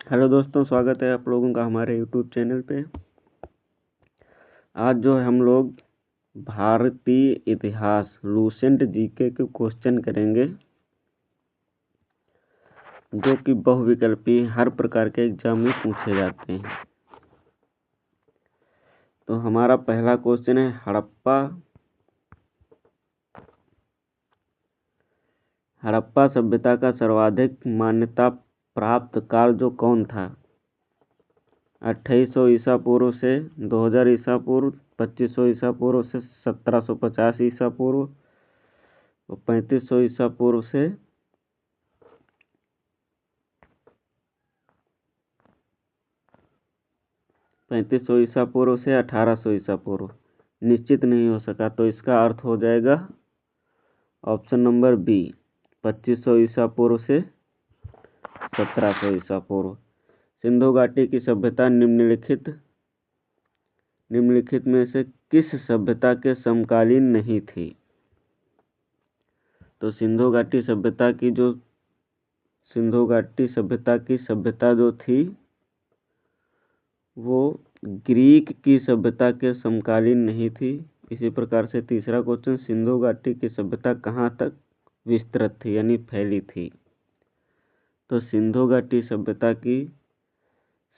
Hello दोस्तों, स्वागत है आप लोगों का हमारे यूट्यूब चैनल पे। आज जो है हम लोग भारतीय इतिहास लूसेंट जीके के क्वेश्चन करेंगे, जो कि बहुविकल्पी हर प्रकार के एग्जाम में पूछे जाते हैं। तो हमारा पहला क्वेश्चन है, हड़प्पा सभ्यता का सर्वाधिक मान्यता प्राप्त काल जो कौन था? 2800 ईसा पूर्व से 2000 ईसा पूर्व, 2500 ईसा पूर्व से 1750 ईसा पूर्व और 3500 ईसा पूर्व से 3500 ईसा पूर्व से 1800 ईसा पूर्व। निश्चित नहीं हो सका, तो इसका अर्थ हो जाएगा ऑप्शन नंबर बी, 2500 ईसा पूर्व से 1700 ईसा पूर्व। सिंधु घाटी की सभ्यता निम्नलिखित में से किस सभ्यता के समकालीन नहीं थी? तो सिंधु घाटी सभ्यता की सभ्यता जो थी वो ग्रीक की सभ्यता के समकालीन नहीं थी। इसी प्रकार से तीसरा क्वेश्चन, सिंधु घाटी की सभ्यता कहाँ तक विस्तृत थी यानी फैली थी? तो सिंधु घाटी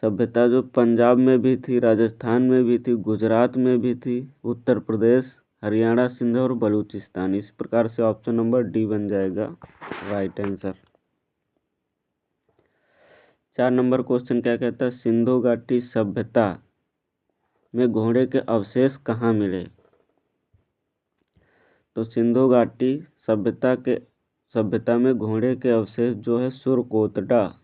सभ्यता जो पंजाब में भी थी, राजस्थान में भी थी, गुजरात में भी थी, उत्तर प्रदेश, हरियाणा, सिंध और बलूचिस्तान। इस प्रकार से ऑप्शन नंबर डी बन जाएगा राइट आंसर। 4 नंबर क्वेश्चन क्या कहता है, सिंधु घाटी सभ्यता में घोड़े के अवशेष कहाँ मिले? तो सिंधु घाटी सभ्यता में घोड़े के अवशेष जो है सुरकोटड़ा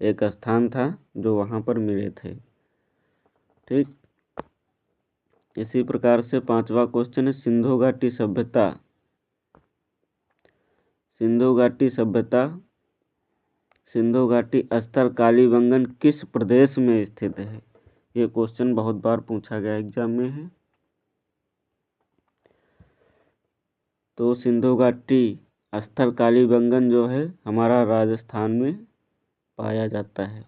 एक स्थान था जो वहां पर मिले थे। ठीक, इसी प्रकार से 5वां क्वेश्चन है, सिंधु घाटी स्थल कालीबंगन किस प्रदेश में स्थित है? ये क्वेश्चन बहुत बार पूछा गया एग्जाम में है। तो सिंधु घाटी स्थल कालीबंगन जो है हमारा राजस्थान में पाया जाता है।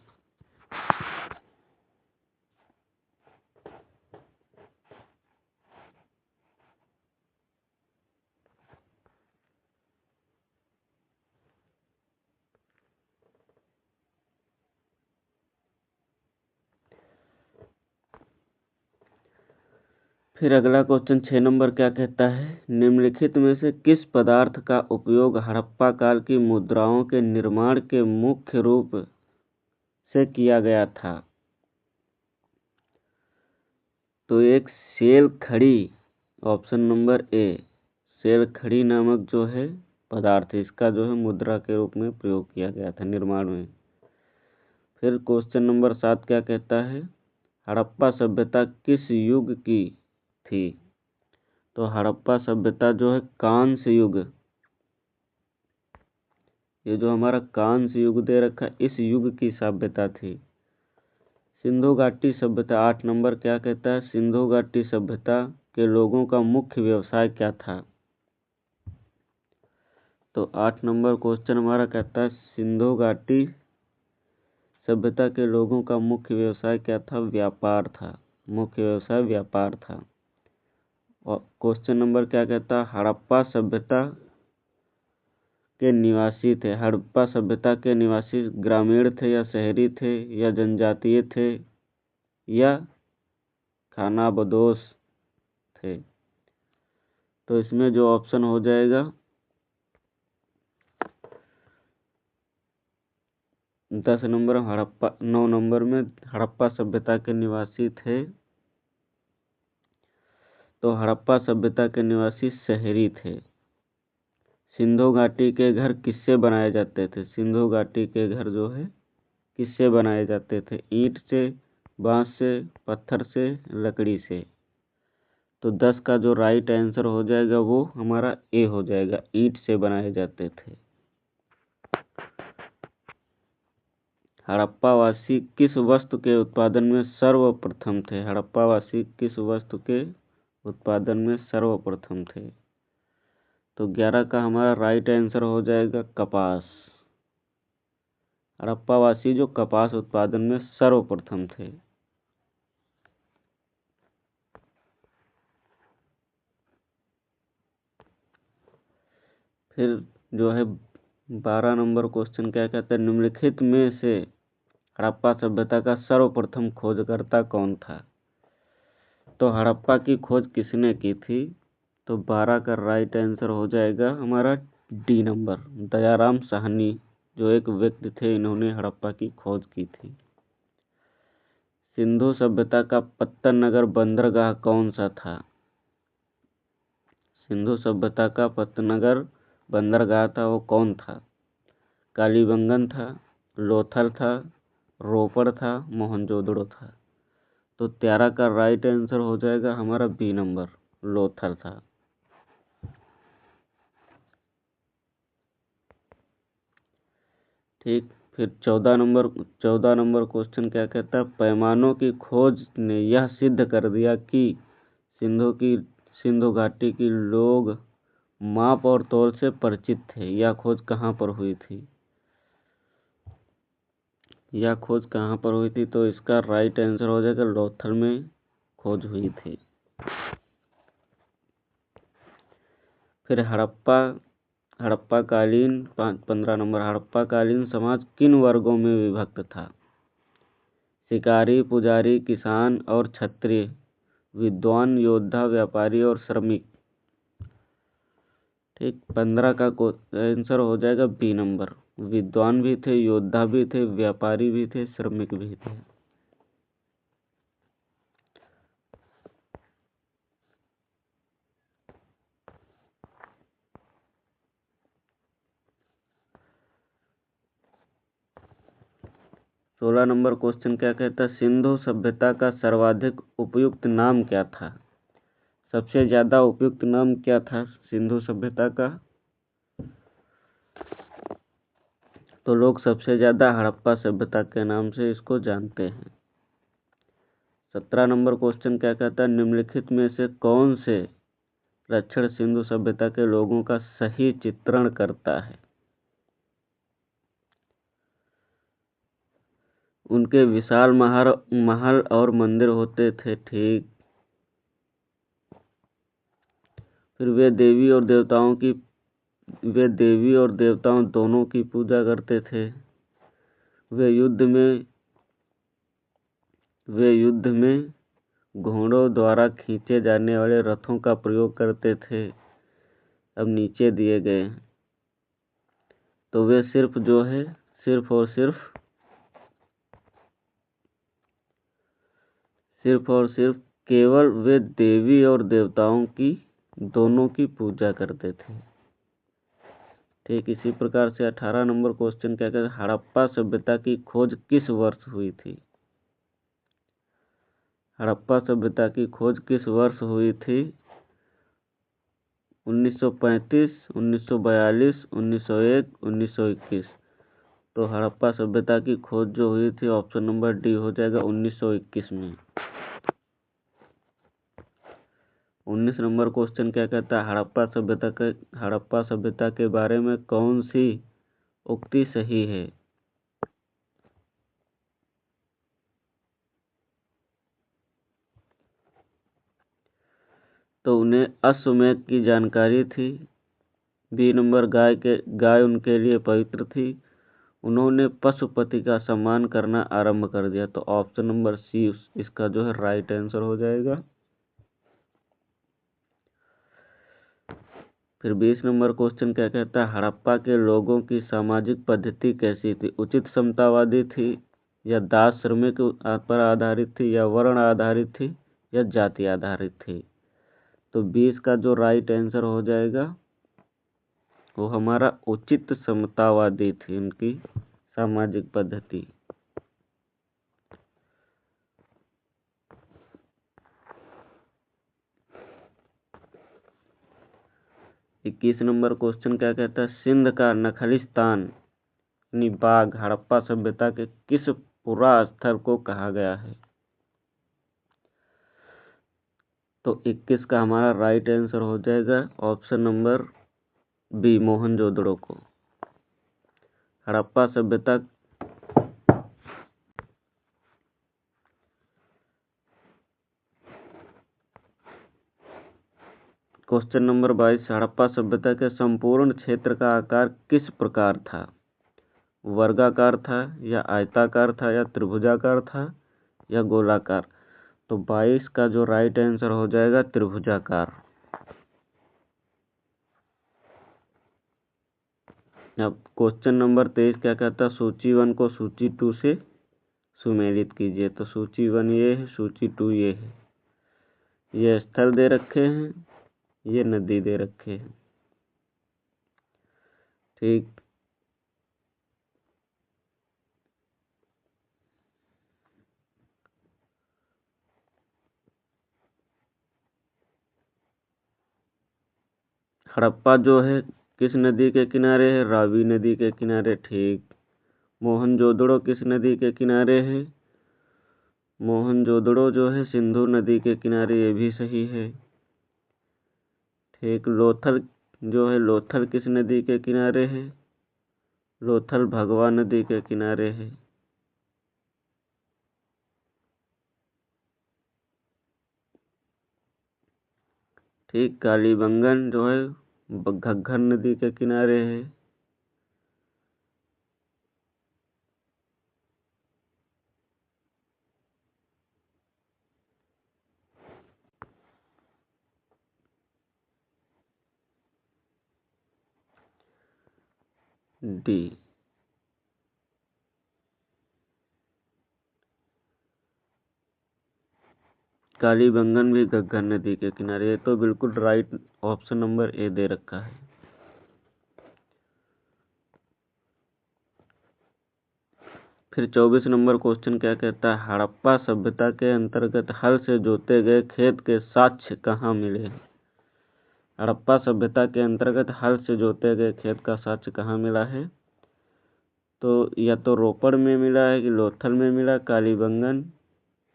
फिर अगला क्वेश्चन 6 नंबर क्या कहता है, निम्नलिखित में से किस पदार्थ का उपयोग हड़प्पा काल की मुद्राओं के निर्माण के मुख्य रूप से किया गया था? तो एक सेल खड़ी, ऑप्शन नंबर ए, सेल खड़ी नामक जो है पदार्थ, इसका जो है मुद्रा के रूप में प्रयोग किया गया था निर्माण में। फिर क्वेश्चन नंबर 7 क्या कहता है, हड़प्पा सभ्यता किस युग की थी? तो हड़प्पा सभ्यता जो है कांस्य युग, ये जो हमारा कांस्य युग दे रखा है, इस युग की सभ्यता थी। सिंधु घाटी सभ्यता 8 नंबर क्या कहता है, सिंधु घाटी सभ्यता के लोगों का मुख्य व्यवसाय क्या था? तो 8 नंबर क्वेश्चन हमारा कहता है, सिंधु घाटी सभ्यता के लोगों का मुख्य व्यवसाय क्या था? व्यापार था, मुख्य व्यवसाय व्यापार था। और क्वेश्चन नंबर क्या कहता है, हड़प्पा सभ्यता के निवासी ग्रामीण थे या शहरी थे या जनजातीय थे या खानाबदोश थे? तो इसमें जो ऑप्शन हो जाएगा 9 नंबर में हड़प्पा सभ्यता के निवासी थे, तो हड़प्पा सभ्यता के निवासी शहरी थे। सिंधु घाटी के घर किससे बनाए जाते थे? सिंधु घाटी के घर जो है किससे बनाए जाते थे? ईंट से, बांस से, पत्थर से, लकड़ी से। तो 10 का जो राइट आंसर हो जाएगा वो हमारा ए हो जाएगा, ईंट से बनाए जाते थे। हड़प्पावासी किस वस्तु के उत्पादन में सर्वप्रथम थे? हड़प्पावासी किस वस्तु के उत्पादन में सर्वप्रथम थे? तो 11 का हमारा राइट आंसर हो जाएगा कपास। हड़प्पावासी जो कपास उत्पादन में सर्वप्रथम थे। फिर जो है 12 नंबर क्वेश्चन क्या कहता है, निम्नलिखित में से हड़प्पा सभ्यता का सर्वप्रथम खोजकर्ता कौन था। तो हड़प्पा की खोज किसने की थी, तो 12 का राइट आंसर हो जाएगा हमारा डी नंबर, दयाराम साहनी जो एक व्यक्ति थे, इन्होंने हड़प्पा की खोज की थी। सिंधु सभ्यता का पत्तन नगर बंदरगाह कौन सा था। सिंधु सभ्यता का पत्तनगर बंदरगाह था, वो कौन था। कालीबंगन था, लोथल था, रोपड़ था, मोहनजोदड़ो था। तो 13 का राइट आंसर हो जाएगा हमारा बी नंबर, लोथल था। ठीक, फिर 14 नंबर क्वेश्चन क्या कहता है, पैमानों की खोज ने यह सिद्ध कर दिया कि सिंधु घाटी की लोग माप और तौल से परिचित थे। यह खोज कहाँ पर हुई थी। तो इसका राइट आंसर हो जाएगा लोथल में खोज हुई थी। फिर हड़प्पाकालीन 15 नंबर, हड़प्पाकालीन समाज किन वर्गों में विभक्त था। शिकारी, पुजारी, किसान और क्षत्रिय, विद्वान, योद्धा, व्यापारी और श्रमिक। ठीक, 15 का आंसर हो जाएगा बी नंबर, विद्वान भी थे, योद्धा भी थे, व्यापारी भी थे, श्रमिक भी थे। सोलह नंबर क्वेश्चन क्या कहता है, सिंधु सभ्यता का सर्वाधिक उपयुक्त नाम क्या था। सबसे ज्यादा उपयुक्त नाम क्या था सिंधु सभ्यता का। तो लोग सबसे ज्यादा हड़प्पा सभ्यता के नाम से इसको जानते हैं। 17 नंबर क्वेश्चन क्या कहता है, निम्नलिखित में से कौन से लक्षण सिंधु सभ्यता के लोगों का सही चित्रण करता है। उनके विशाल महल और मंदिर होते थे। ठीक, फिर वे देवी और देवताओं दोनों की पूजा करते थे। वे युद्ध में घोड़ों द्वारा खींचे जाने वाले रथों का प्रयोग करते थे। अब नीचे दिए गए, तो वे सिर्फ और सिर्फ केवल वे देवी और देवताओं की दोनों की पूजा करते थे। ठीक, इसी प्रकार से 18 नंबर क्वेश्चन क्या कहते हैं, हड़प्पा सभ्यता की खोज किस वर्ष हुई थी। हड़प्पा सभ्यता की खोज किस वर्ष हुई थी। 1935, 1942, 1901, 1921। तो हड़प्पा सभ्यता की खोज जो हुई थी ऑप्शन नंबर डी हो जाएगा 1921 में। 19 नंबर क्वेश्चन क्या कहता है, हड़प्पा सभ्यता के बारे में कौन सी उक्ति सही है। तो उन्हें अश्वमेध की जानकारी थी। बी नंबर, गाय उनके लिए पवित्र थी। उन्होंने पशुपति का सम्मान करना आरंभ कर दिया। तो ऑप्शन नंबर सी इसका जो है राइट आंसर हो जाएगा। फिर 20 नंबर क्वेश्चन क्या कहता है, हड़प्पा के लोगों की सामाजिक पद्धति कैसी थी। उचित समतावादी थी, या दास श्रमिक पर आधारित थी, या वर्ण आधारित थी, या जाति आधारित थी। तो 20 का जो राइट आंसर हो जाएगा वो हमारा उचित समतावादी थी उनकी सामाजिक पद्धति। 21 नंबर क्वेश्चन क्या कहता है, सिंध का नखलिस्तान बाग हड़प्पा सभ्यता के किस पुरा स्थल को कहा गया है। तो 21 का हमारा राइट आंसर हो जाएगा ऑप्शन नंबर बी, मोहनजोदड़ो को। हड़प्पा सभ्यता क्वेश्चन नंबर 22, हड़प्पा सभ्यता के संपूर्ण क्षेत्र का आकार किस प्रकार था? वर्गाकार था या आयताकार था या त्रिभुजाकार था या गोलाकार? तो 22 का जो राइट आंसर हो जाएगा त्रिभुजाकार। अब क्वेश्चन नंबर 23 क्या कहता है? सूची 1 को सूची 2 से सुमेलित कीजिए। तो सूची 1 ये है, सूची 2 ये है। ये स्थल दे रखे हैं, ये नदी दे रखे हैं। ठीक, हड़प्पा जो है किस नदी के किनारे है? रावी नदी के किनारे। ठीक। मोहनजोदड़ो किस नदी के किनारे है? मोहनजोदड़ो जो है सिंधु नदी के किनारे, ये भी सही है। ठीक। लोथल जो है, लोथल किस नदी के किनारे है? लोथल भगवा नदी के किनारे है। ठीक। कालीबंगन जो है घग्गर नदी के किनारे है। डी। कालीबंगन भी घग्गर नदी के किनारे है। तो बिल्कुल राइट ऑप्शन नंबर ए दे रखा है। फिर 24 नंबर क्वेश्चन क्या कहता है? हड़प्पा सभ्यता के अंतर्गत हल से जोते गए खेत के साक्ष्य कहाँ मिले? हड़प्पा सभ्यता के अंतर्गत हल से जोते गए खेत का साक्ष्य कहाँ मिला है? तो या तो रोपड़ में मिला है कि लोथल में मिला, कालीबंगन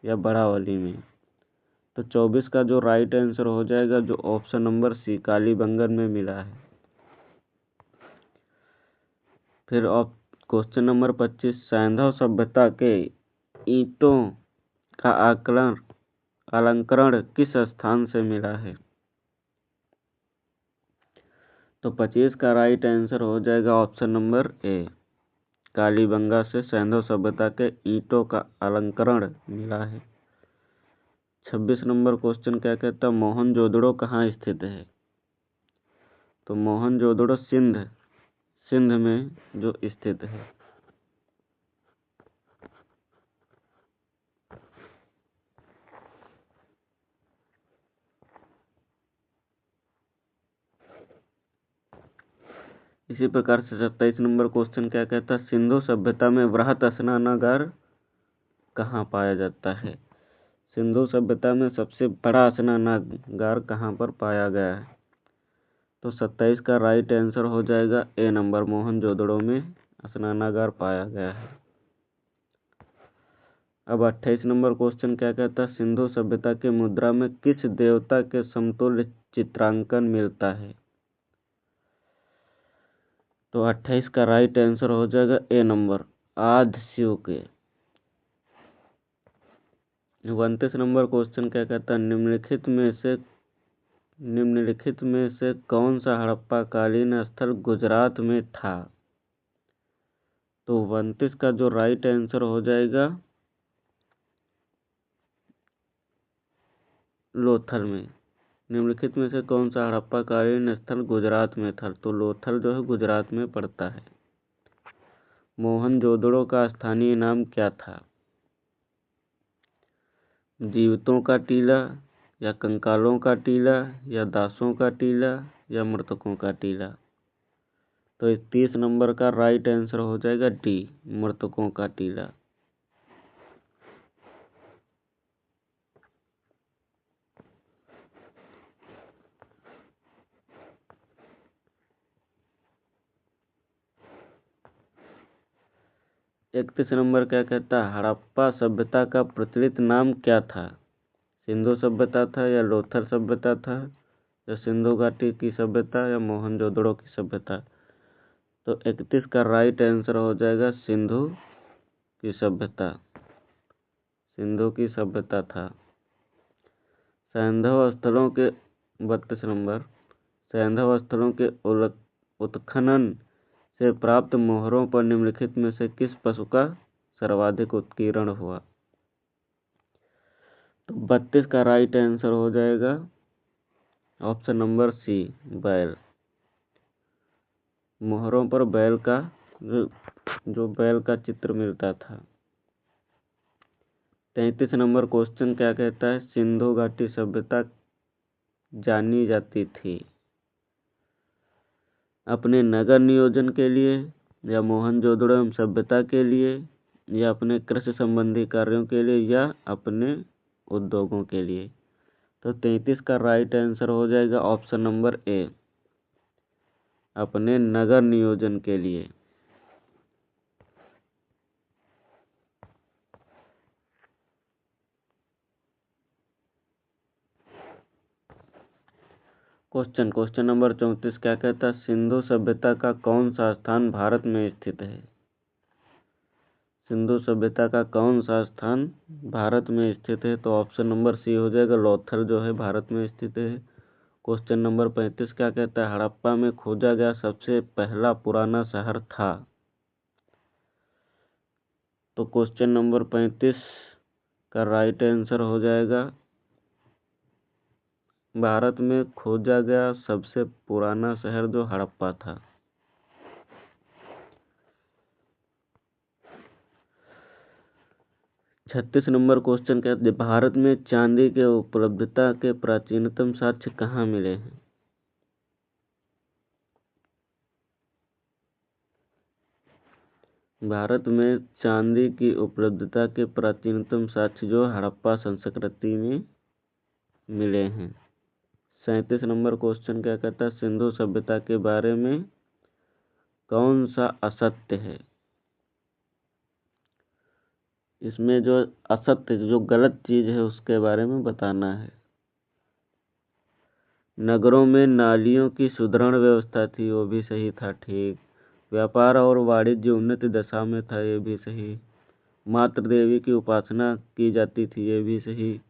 या बड़ावली में। तो 24 का जो राइट आंसर हो जाएगा जो ऑप्शन नंबर सी, कालीबंगन में मिला है। फिर क्वेश्चन नंबर 25, सैंधव सभ्यता के ईंटों का अलंकरण किस स्थान से मिला है? तो 25 का राइट आंसर हो जाएगा ऑप्शन नंबर ए, कालीबंगा से सैंधव सभ्यता के ईंटों का अलंकरण मिला है। 26 नंबर क्वेश्चन क्या कहता है? मोहनजोदड़ो कहाँ स्थित है? तो मोहनजोदड़ो सिंध में जो स्थित है। इसी प्रकार से 27 नंबर क्वेश्चन क्या कहता है? सिंधु सभ्यता में वृहत स्नानागार कहाँ पाया जाता है? सिंधु सभ्यता में सबसे बड़ा स्नानागार कहाँ पर पाया गया है? तो 27 का राइट आंसर हो जाएगा ए नंबर, मोहनजोदड़ो में स्नानागार पाया गया है। अब 28 नंबर क्वेश्चन क्या कहता है? सिंधु सभ्यता के मुद्रा में किस देवता के समतुल्य चित्रांकन मिलता है? तो 28 का राइट आंसर हो जाएगा ए नंबर, आदि शिव के। 29 नंबर क्वेश्चन क्या कहता है? निम्नलिखित में से कौन सा हड़प्पा कालीन स्थल गुजरात में था? तो 29 का जो राइट आंसर हो जाएगा लोथल में। निम्नलिखित में से कौन सा हड़प्पा कालीन स्थल गुजरात में था? तो लोथल जो है गुजरात में पड़ता है। मोहनजोदड़ो का स्थानीय नाम क्या था? जीवितों का टीला या कंकालों का टीला या दासों का टीला या मृतकों का टीला? तो 30 नंबर का राइट आंसर हो जाएगा डी, मृतकों का टीला। इकतीस नंबर क्या कहता है? हड़प्पा सभ्यता का प्रचलित नाम क्या था? सिंधु सभ्यता था या लोथल सभ्यता था या सिंधु घाटी की सभ्यता या मोहनजोदड़ो की सभ्यता? तो 31 का राइट आंसर हो जाएगा सिंधु की सभ्यता। सिंधु की सभ्यता था। सैंधव स्थलों के 32 नंबर सैंधव स्थलों के उत्खनन से प्राप्त मोहरों पर निम्नलिखित में से किस पशु का सर्वाधिक उत्कीर्ण हुआ? तो 32 का राइट आंसर हो जाएगा ऑप्शन नंबर सी, बैल। मोहरों पर बैल का जो बैल का चित्र मिलता था। 33 नंबर क्वेश्चन क्या कहता है? सिंधु घाटी सभ्यता जानी जाती थी अपने नगर नियोजन के लिए, या मोहनजोदड़ो सभ्यता के लिए, या अपने कृषि संबंधी कार्यों के लिए, या अपने उद्योगों के लिए? तो 33 का राइट आंसर हो जाएगा ऑप्शन नंबर ए, अपने नगर नियोजन के लिए। क्वेश्चन नंबर 34 क्या कहता है? सिंधु सभ्यता का कौन सा स्थान भारत में स्थित है? सिंधु सभ्यता का कौन सा स्थान भारत में स्थित है? तो ऑप्शन नंबर सी हो जाएगा, लोथल जो है भारत में स्थित है। क्वेश्चन नंबर 35 क्या कहता है? हड़प्पा में खोजा गया सबसे पहला पुराना शहर था। तो क्वेश्चन नंबर 35 का राइट आंसर हो जाएगा, भारत में खोजा गया सबसे पुराना शहर जो हड़प्पा था। छत्तीस नंबर क्वेश्चन कहते हैं भारत में चांदी के उपलब्धता के प्राचीनतम साक्ष्य कहाँ मिले हैं? भारत में चांदी की उपलब्धता के प्राचीनतम साक्ष्य जो हड़प्पा संस्कृति में मिले हैं। 37 नंबर क्वेश्चन क्या कहता है? सिंधु सभ्यता के बारे में कौन सा असत्य है? इसमें जो असत्य, जो गलत चीज है उसके बारे में बताना है। नगरों में नालियों की सुदृढ़ व्यवस्था थी, वो भी सही था, ठीक। व्यापार और वाणिज्य उन्नत दशा में था, ये भी सही। मातृ देवी की उपासना की जाती थी, ये भी सही।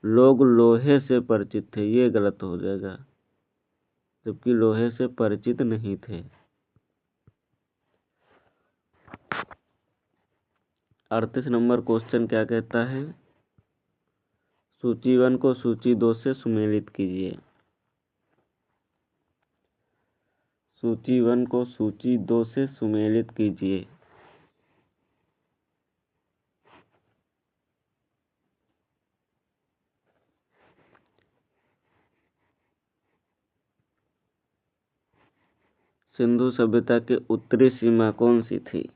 लोग लोहे से परिचित थे, ये गलत हो जाएगा, जबकि लोहे से परिचित नहीं थे। 38 नंबर क्वेश्चन क्या कहता है? सूची 1 को सूची 2 से सुमेलित कीजिए। सूची 1 को सूची 2 से सुमेलित कीजिए। सिंधु सभ्यता की उत्तरी सीमा कौन सी थी?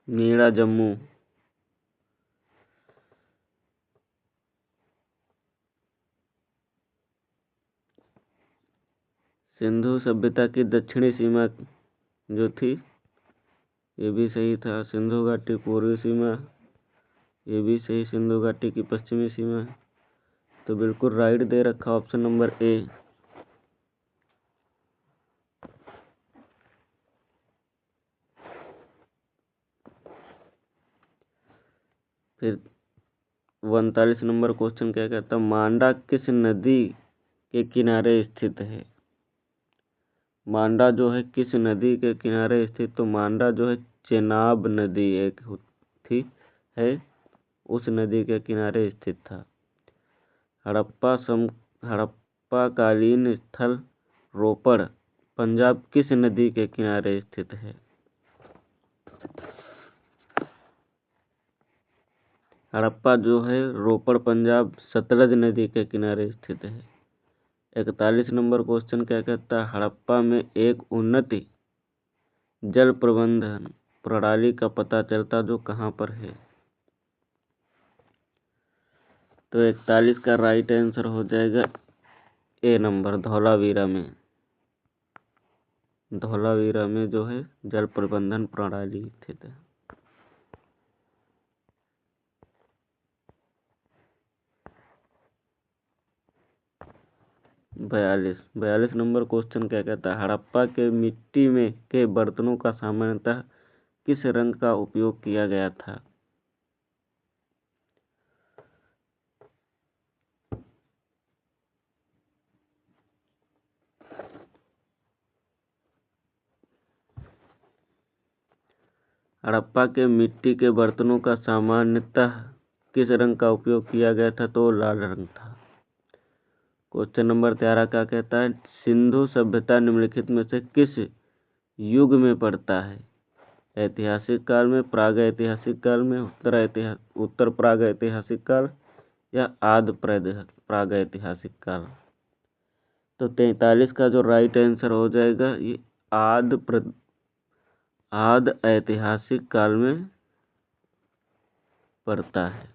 मीरा जम्मू। सिंधु सभ्यता की दक्षिणी सीमा जो थी, ये भी सही था। सिंधु घाटी पूर्वी सीमा, ये भी सही। सिंधु घाटी की पश्चिमी सीमा, तो बिल्कुल राइट दे रखा ऑप्शन नंबर ए। फिर 39 नंबर क्वेश्चन क्या कहता है? मांडा किस नदी के किनारे स्थित है? मांडा जो है किस नदी के किनारे स्थित? तो मांडा जो है चेनाब नदी एक थी है, उस नदी के किनारे स्थित था। हड़प्पा कालीन स्थल रोपड़ पंजाब किस नदी के किनारे स्थित है? हड़प्पा जो है रोपड़ पंजाब सतलज नदी के किनारे स्थित है। 41 नंबर क्वेश्चन क्या कहता है? हड़प्पा में एक उन्नत जल प्रबंधन प्रणाली का पता चलता जो कहाँ पर है? तो 41 का राइट आंसर हो जाएगा ए नंबर, धौलावीरा में। धौलावीरा में जो है जल प्रबंधन प्रणाली स्थित है। 42 नंबर क्वेश्चन क्या कहता है? हड़प्पा के मिट्टी में के बर्तनों का सामान्यतः किस रंग का उपयोग किया गया था? हड़प्पा के मिट्टी के बर्तनों का सामान्यतः किस रंग का उपयोग किया गया था? तो लाल रंग था। क्वेश्चन नंबर 13 क्या कहता है? सिंधु सभ्यता निम्नलिखित में से किस युग में पड़ता है? ऐतिहासिक काल में, प्रागैतिहासिक काल में, उत्तर प्रागैतिहासिक काल या आदि प्रागैतिहासिक काल? तो 43 का जो राइट आंसर हो जाएगा ये आदि ऐतिहासिक काल में पड़ता है।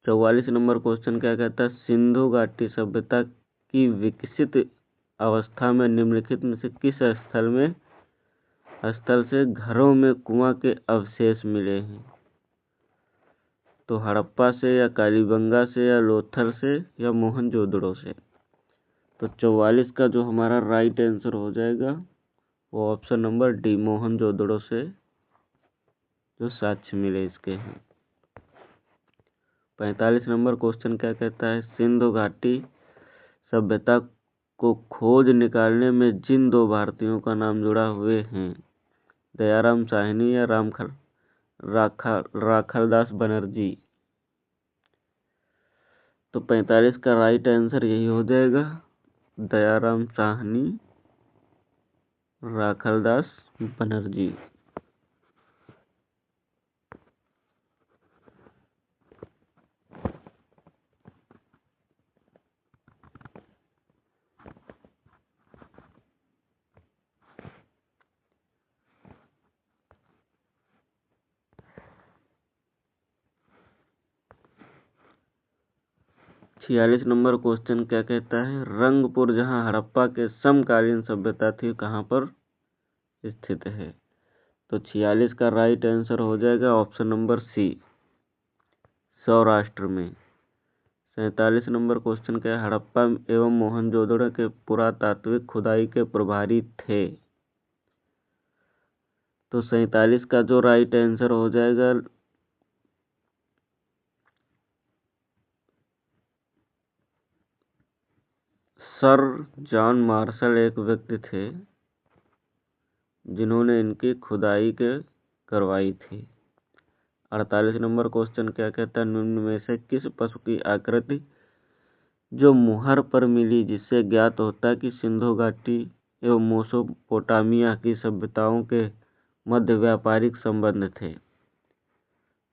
44 नंबर क्वेश्चन क्या कहता है? सिंधु घाटी सभ्यता की विकसित अवस्था में निम्नलिखित में से किस स्थल से घरों में कुआं के अवशेष मिले हैं? तो हड़प्पा से या कालीबंगा से या लोथल से या मोहनजोदड़ो से? तो 44 का जो हमारा राइट आंसर हो जाएगा वो ऑप्शन नंबर डी, मोहनजोदड़ो से जो साक्ष्य मिले इसके हैं। 45 नंबर क्वेश्चन क्या कहता है? सिंधु घाटी सभ्यता को खोज निकालने में जिन दो भारतीयों का नाम जुड़ा हुए हैं, दयाराम साहनी या राखालदास बनर्जी? तो 45 का राइट आंसर यही हो जाएगा, दयाराम साहनी, राखालदास बनर्जी। छियालीस नंबर क्वेश्चन क्या कहता है? रंगपुर जहां हड़प्पा के समकालीन सभ्यता थी कहां पर स्थित है? तो 46 का राइट आंसर हो जाएगा ऑप्शन नंबर सी, सौराष्ट्र में। 47 नंबर क्वेश्चन क्या है? हड़प्पा एवं मोहनजोदड़ो के पुरातात्विक खुदाई के प्रभारी थे? तो 47 का जो राइट आंसर हो जाएगा सर जॉन मार्शल एक व्यक्ति थे जिन्होंने इनकी खुदाई करवाई थी। 48 नंबर क्वेश्चन क्या कहता है? निम्न में से किस पशु की आकृति जो मुहर पर मिली जिससे ज्ञात होता है कि सिंधु घाटी एवं मेसोपोटामिया की सभ्यताओं के मध्य व्यापारिक संबंध थे?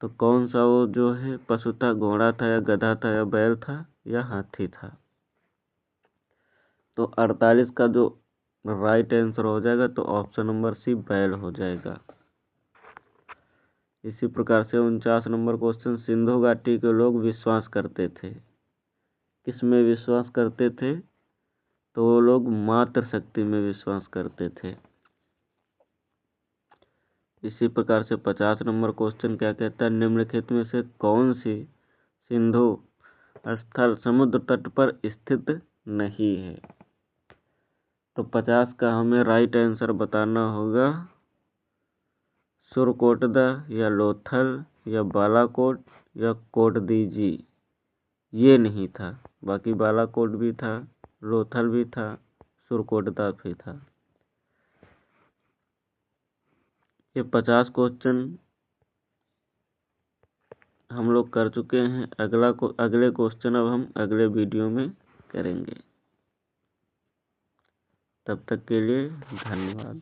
तो कौन सा वो जो है पशु था? घोड़ा था या गधा था या बैल था या हाथी था? तो 48 का जो राइट आंसर हो जाएगा तो ऑप्शन नंबर सी, बैल हो जाएगा। इसी प्रकार से 49 नंबर क्वेश्चन, सिंधु घाटी के लोग विश्वास करते थे, किसमें विश्वास करते थे? तो वो लोग मातृ शक्ति में विश्वास करते थे। इसी प्रकार से 50 नंबर क्वेश्चन क्या कहता है? निम्नलिखित में से कौन सी सिंधु स्थल समुद्र तट पर स्थित नहीं है? तो 50 का हमें राइट आंसर बताना होगा सुरकोटदा या लोथल या बालाकोट या कोटदीजी। ये नहीं था, बाकी बालाकोट भी था, लोथल भी था, सुरकोटदा भी था। ये 50 क्वेश्चन हम लोग कर चुके हैं। अगले क्वेश्चन अब हम अगले वीडियो में करेंगे। तब तक के लिए धन्यवाद।